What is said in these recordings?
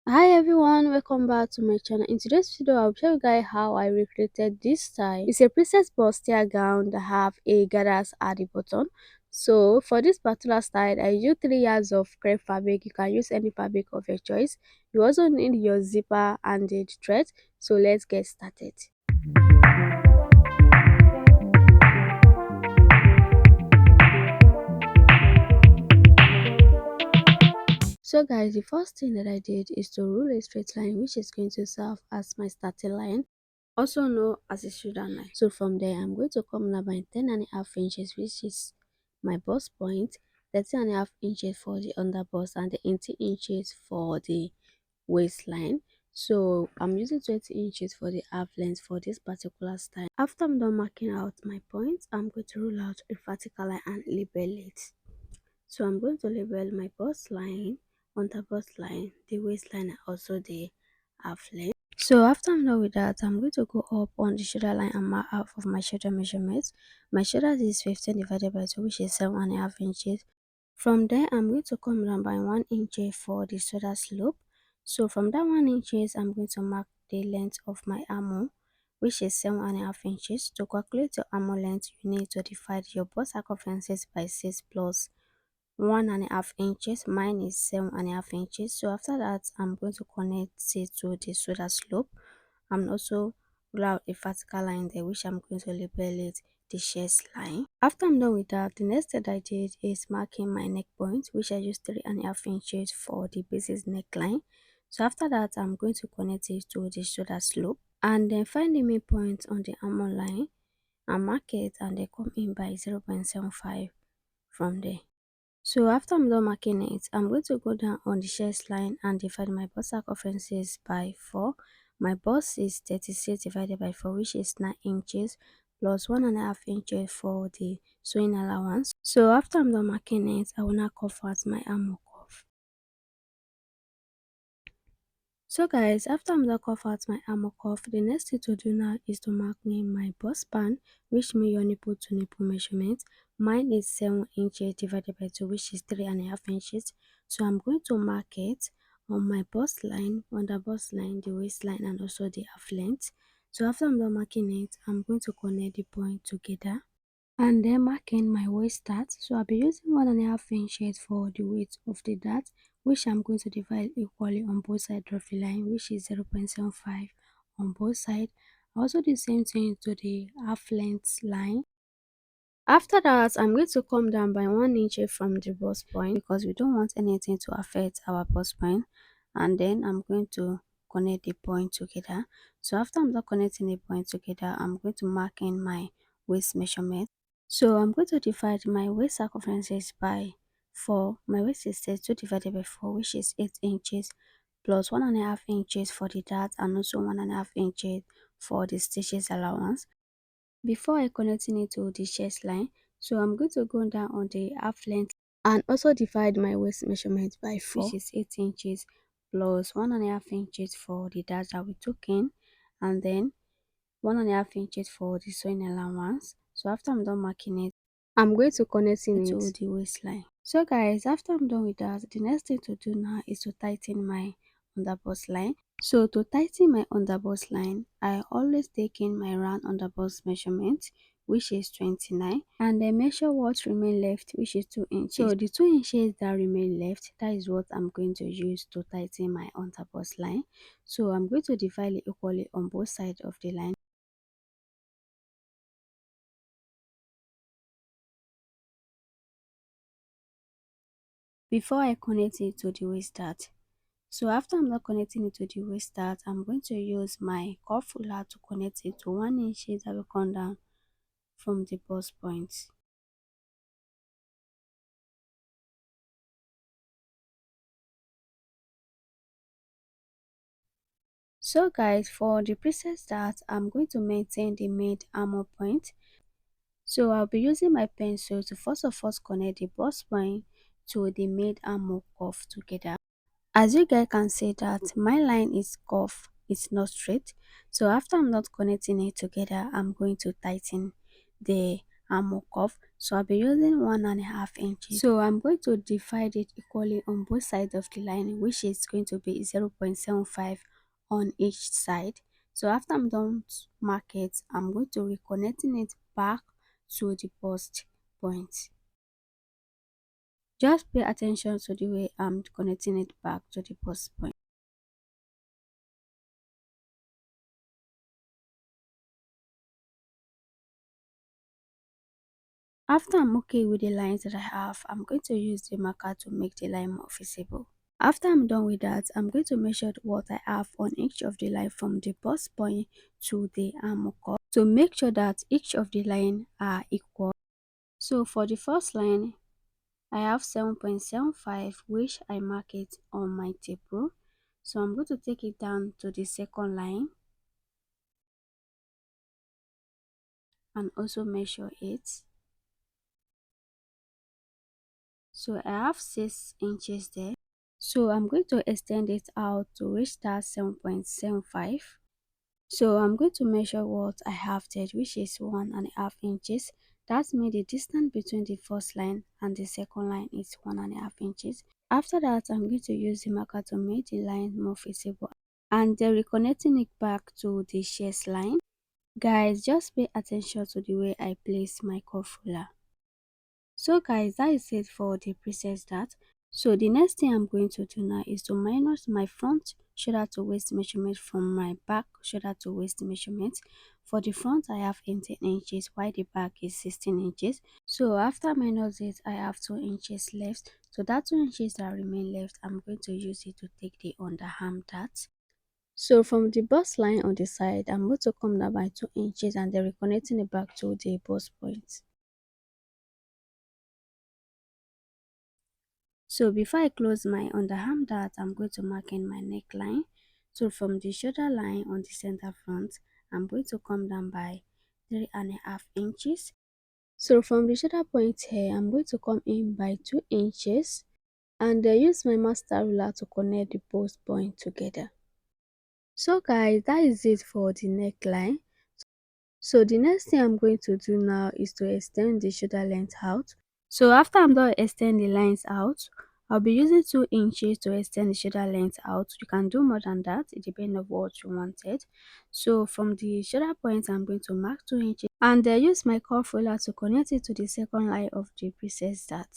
Hi everyone, welcome back to my channel. In today's video, I'll show you guys how I recreated this style. It's a princess bustier gown that have a gathers at the bottom. So for this particular style, I use 3 yards of crepe fabric. You can use any fabric of your choice. You also need your zipper and the thread. So let's get started. So guys, the first thing that I did is to rule a straight line, which is going to serve as my starting line, also known as a shoulder line. So from there, I'm going to come down by 10.5 inches, which is my bust point, 13.5 inches for the under bust, and the 18 inches for the waistline. So I'm using 20 inches for the half length for this particular style. After I'm done marking out my points, I'm going to rule out a vertical line and label it. So I'm going to label my bust line, under bust line, the waistline, and also the half length. So after I'm done with that, I'm going to go up on the shoulder line and mark half of my shoulder measurement. My shoulder is 15 divided by 2, which is 7.5 inches. From there, I'm going to come down by 1 inch for the shoulder slope. So from that 1 inches, I'm going to mark the length of my armhole, which is 7.5 inches. To calculate your armhole length, you need to divide your bust circumferences by 6 plus 1.5 inches. Mine is 7.5 inches. So after that, I'm going to connect it to the shoulder slope. I'm also roll out a vertical line there, which I'm going to label it the chest line. After I'm done with that, the next step I did is marking my neck point, which I used 3.5 inches for the basic neckline. So after that, I'm going to connect it to the shoulder slope and then find the midpoint on the armhole line and mark it and then come in by 0.75 from there. So after I'm done marking it, I'm going to go down on the chest line and divide my bust circumferences by 4. My bust is 36 divided by 4, which is 9 inches plus 1.5 inches for the sewing allowance. So after I'm done marking it, I will now cuff out my armhole cuff. So guys, after I'm done cuff out my armhole cuff, the next thing to do now is to mark me my bust span, which means your nipple to nipple measurement. Mine is 7 inches divided by 2, which is 3.5 inches. So I'm going to mark it on my bust line, on the bust line, the waistline, and also the half length. So after I'm done marking it, I'm going to connect the point together and then marking my waist dart. So I'll be using 1.5 inches for the width of the dart, which I'm going to divide equally on both sides of the line, which is 0.75 on both sides. Also the same thing to the half length line. After that, I'm going to come down by 1 inch from the bust point because we don't want anything to affect our bust point. And then I'm going to connect the point together. So after I'm done connecting the point together, I'm going to mark in my waist measurement. So I'm going to divide my waist circumferences by 4. My waist is 32 divided by 4, which is 8 inches plus 1.5 inches for the dart and also 1.5 inches for the stitches allowance before I connecting it to the chest line. So I'm going to go down on the half length and also divide my waist measurement by 4, which is 8 inches plus 1.5 inches for the dart that we took in, and then 1.5 inches for the sewing allowance. So after I'm done marking it, I'm going to connecting it to the waistline. So guys, after I'm done with that, the next thing to do now is to tighten my underbust line. So to tighten my underbust line, I always take in my round underbust measurement, which is 29, and then measure what remain left, which is 2 inches. So the 2 inches that remain left, that is what I'm going to use to tighten my underbust line. So I'm going to divide it equally on both sides of the line. Before I connect it to the waist dart. So after I'm not connecting it to the waist dart, I'm going to use my cuff ruler to connect it to 1 inch that will come down from the bust point. So guys, for the princess dart, I'm going to maintain the mid armor point. So I'll be using my pencil to first of all connect the bust point to the mid armor cuff together. As you guys can see that my line is curved, it's not straight. So after I'm not connecting it together, I'm going to tighten the armor cuff. So I'll be using 1.5 inches. So I'm going to divide it equally on both sides of the line, which is going to be 0.75 on each side. So after I'm done to mark it, I'm going to reconnecting it back to the bust point. Just pay attention to the way I'm connecting it back to the bust point. After I'm okay with the lines that I have, I'm going to use the marker to make the line more visible. After I'm done with that, I'm going to measure what I have on each of the line from the bust point to the armor cuff to make sure that each of the line are equal. So for the first line, I have 7.75, which I mark it on my table. So I'm going to take it down to the second line and also measure it. So I have 6 inches there. So I'm going to extend it out to reach that 7.75. So I'm going to measure what I have there, which is 1.5 inches. That means the distance between the first line and the second line is 1.5 inches. After that, I'm going to use the marker to make the line more visible and then reconnecting it back to the chest line. Guys, just pay attention to the way I place my cuff ruler. So guys, that is it for the preset dart. So the next thing I'm going to do now is to minus my front shoulder to waist measurement from my back shoulder to waist measurement. For the front I have 18 inches while the back is 16 inches. So after minus it, I have 2 inches left. So that 2 inches that remain left, I'm going to use it to take the underarm dart. So from the bust line on the side, I'm going to come down by 2 inches and then reconnecting it back to the bust point. So before I close my underarm dart, I'm going to mark in my neckline. So from the shoulder line on the center front, I'm going to come down by 3.5 inches. So from the shoulder point here, I'm going to come in by 2 inches and use my master ruler to connect the both points together. So guys, that is it for the neckline. So the next thing I'm going to do now is to extend the shoulder length out. So after I'm done extending the lines out, I'll be using 2 inches to extend the shoulder length out. You can do more than that, it depends on what you wanted. So from the shoulder point, I'm going to mark 2 inches and use my cuff roller to connect it to the second line of the preset dart.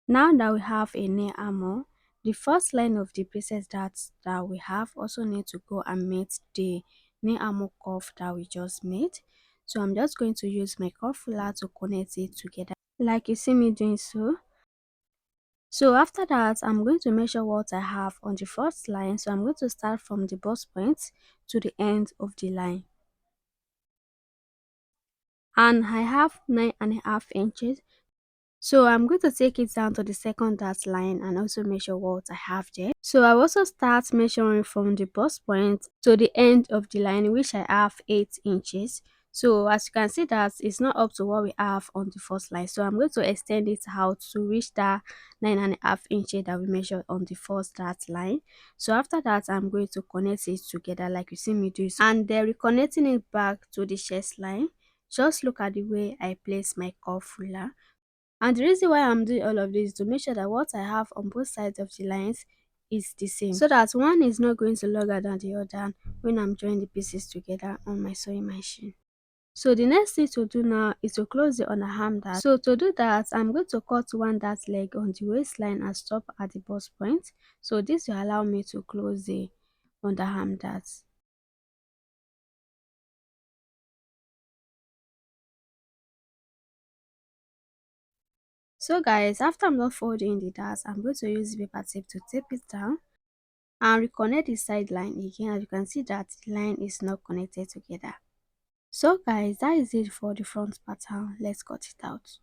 Now that we have a neck armor, the first line of the pieces that we have also need to go and meet the neck armor curve that we just made. So I'm just going to use my curve ruler to connect it together like you see me doing so. So after that, I'm going to measure what I have on the first line. So I'm going to start from the bust point to the end of the line. And I have 9.5 inches. So I'm going to take it down to the second dart line and also measure what I have there. So I also start measuring from the bust point to the end of the line, which I have 8 inches. So as you can see that it's not up to what we have on the first line. So I'm going to extend it out to reach that 9.5 inches that we measured on the first dart line. So after that, I'm going to connect it together like you see me do. And then reconnecting it back to the chest line. Just look at the way I place my curve ruler. And the reason why I'm doing all of this is to make sure that what I have on both sides of the lines is the same. So that one is not going to longer than the other when I'm joining the pieces together on my sewing machine. So the next thing to do now is to close the underarm dart. So to do that, I'm going to cut one dart leg on the waistline and stop at the bust point. So this will allow me to close the underarm dart. So guys, after I'm not folding the dart, I'm going to use paper tape to tape it down and reconnect the side line again. As you can see that the line is not connected together. So guys, that is it for the front pattern. Let's cut it out.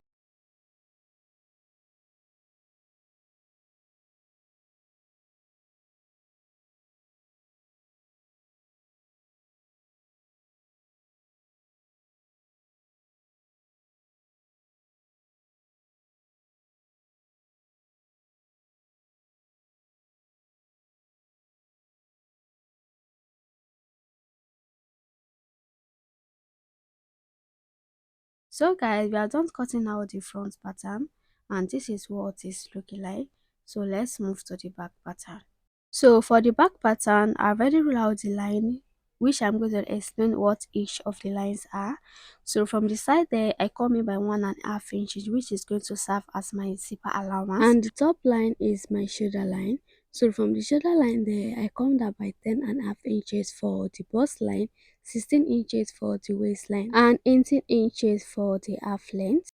So guys, we are done cutting out the front pattern and this is what it's looking like. So let's move to the back pattern. So for the back pattern, I've already ruled out the line, which I'm going to explain what each of the lines are. So from the side there, I come in by 1.5 inches, which is going to serve as my zipper allowance. And the top line is my shoulder line. So from the shoulder line there, I come down by 10.5 inches for the bust line, 16 inches for the waistline, and 18 inches for the half length.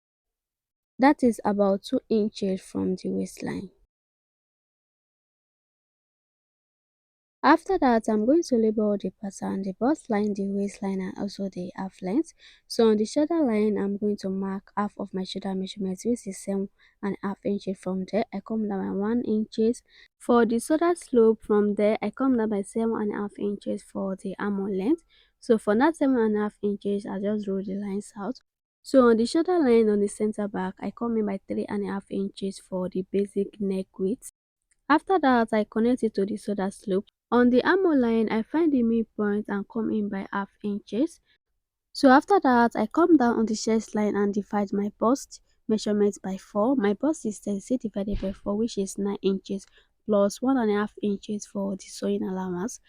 That is about 2 inches from the waistline. After that, I'm going to label the pattern, the bust line, the waistline, and also the half length. So on the shoulder line, I'm going to mark half of my shoulder measurement, which is 7.5 inches. From there, I come down by 1 inches. For the shoulder slope, from there, I come down by 7.5 inches for the armhole length. So for that 7.5 inches, I just draw the lines out. So on the shoulder line on the center back, I come in by 3.5 inches for the basic neck width. After that, I connect it to the shoulder slope. On the armhole line, I find the midpoint and come in by half inches. So after that, I come down on the chest line and divide my bust measurement by 4. My bust is 36 divided by 4, which is 9 inches plus 1.5 inches for the sewing allowance.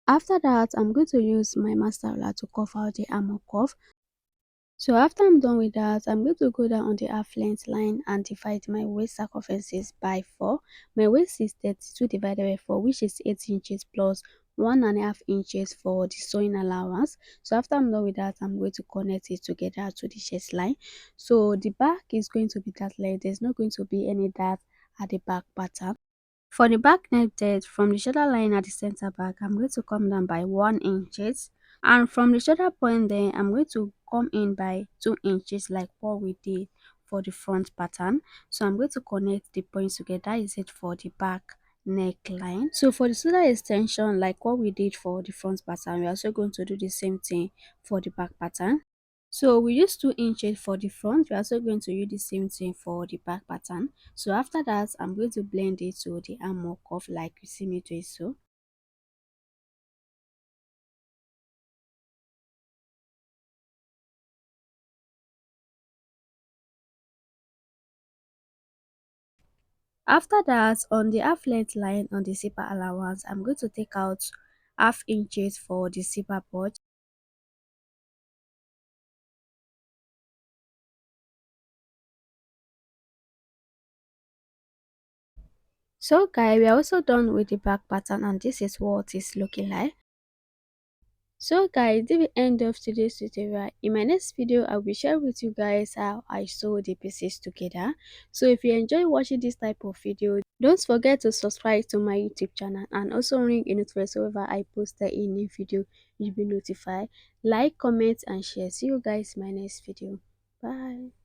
After that, I'm going to use my master ruler to curve out the armhole curve. So after I'm done with that, I'm going to go down on the half length line and divide my waist circumferences by 4. My waist is 32 divided by 4, which is 8 inches plus 1.5 inches for the sewing allowance. So after I'm done with that, I'm going to connect it together to the chest line. So the back is going to be that line. There's not going to be any dart at the back pattern. For the back neck depth, from the shoulder line at the center back, I'm going to come down by 1 inches. And from the shoulder point there, I'm going to come in by 2 inches like what we did for the front pattern. So I'm going to connect the points together. That is it for the back neckline. So for the shoulder extension, like what we did for the front pattern, we're also going to do the same thing for the back pattern. So we use 2 inches for the front. We're also going to use the same thing for the back pattern. So after that, I'm going to blend it to the armhole curve like you see me doing so. After that, on the half length line on the zipper allowance, I'm going to take out half inches for the zipper pouch. So guys, we are also done with the back pattern and this is what it's looking like. So guys, this is the end of today's tutorial. In my next video, I will be sharing with you guys how I sew the pieces together. So if you enjoy watching this type of video, don't forget to subscribe to my YouTube channel and also ring the notification whenever I post a new video, you'll be notified. Like, comment and share. See you guys in my next video. Bye.